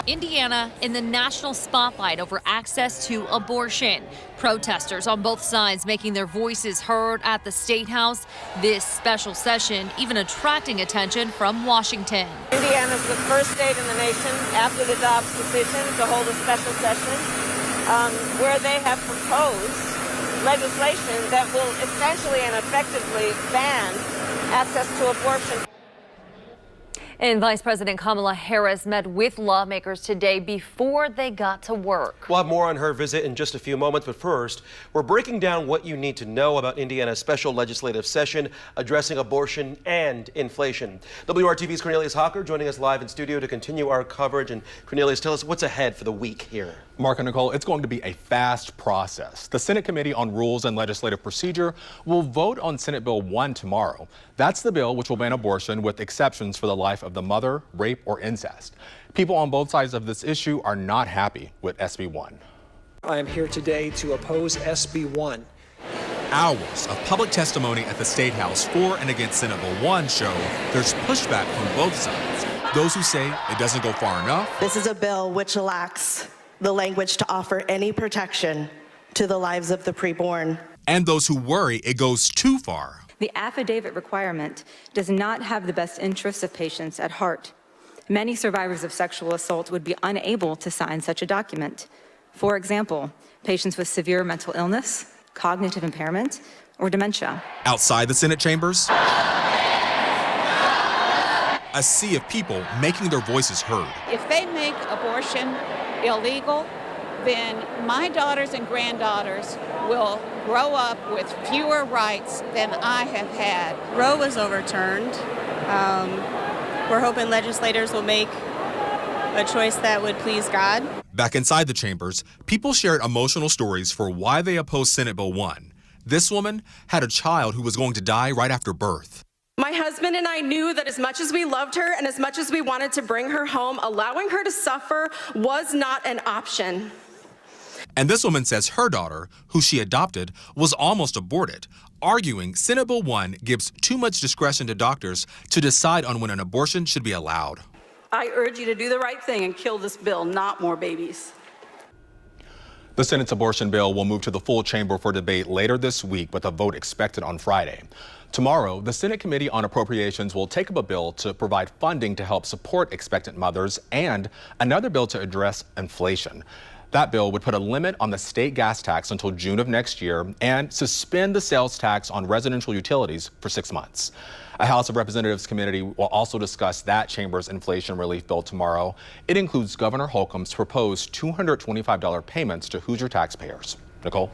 Indiana in the national spotlight over access to abortion. Protesters on both sides making their voices heard at the State House. This special session even attracting attention from Washington. Indiana is the first state in the nation after the Dobbs decision to hold a special session where they have proposed legislation that will essentially and effectively ban access to abortion. And Vice President Kamala Harris met with lawmakers today before they got to work. We'll have more on her visit in just a few moments, but first, we're breaking down what you need to know about Indiana's special legislative session addressing abortion and inflation. WRTV's Cornelius Hawker joining us live in studio to continue our coverage. And Cornelius, tell us what's ahead for the week here. Mark and Nicole, it's going to be a fast process. The Senate Committee on Rules and Legislative Procedure will vote on Senate Bill 1 tomorrow. That's the bill which will ban abortion with exceptions for the life of the mother, rape, or incest. People on both sides of this issue are not happy with SB 1. I am here today to oppose SB 1. Hours of public testimony at the State House for and against Senate Bill 1 show there's pushback from both sides. Those who say it doesn't go far enough. This is a bill which lacks the language to offer any protection to the lives of the preborn. And those who worry it goes too far. The affidavit requirement does not have the best interests of patients at heart. Many survivors of sexual assault would be unable to sign such a document. For example, patients with severe mental illness, cognitive impairment, or dementia. Outside the Senate chambers, a sea of people making their voices heard. If they make abortion illegal, then my daughters and granddaughters will grow up with fewer rights than I have had. Roe was overturned. We're hoping legislators will make a choice that would please God. Back inside the chambers, people shared emotional stories for why they oppose Senate Bill 1. This woman had a child who was going to die right after birth. My husband and I knew that as much as we loved her and as much as we wanted to bring her home, allowing her to suffer was not an option. And this woman says her daughter, who she adopted, was almost aborted, arguing Senate Bill 1 gives too much discretion to doctors to decide on when an abortion should be allowed. I urge you to do the right thing and kill this bill, not more babies. The Senate's abortion bill will move to the full chamber for debate later this week, with a vote expected on Friday. Tomorrow, the Senate Committee on Appropriations will take up a bill to provide funding to help support expectant mothers and another bill to address inflation. That bill would put a limit on the state gas tax until June of next year and suspend the sales tax on residential utilities for 6 months. A House of Representatives committee will also discuss that chamber's inflation relief bill tomorrow. It includes Governor Holcomb's proposed $225 payments to Hoosier taxpayers. Nicole?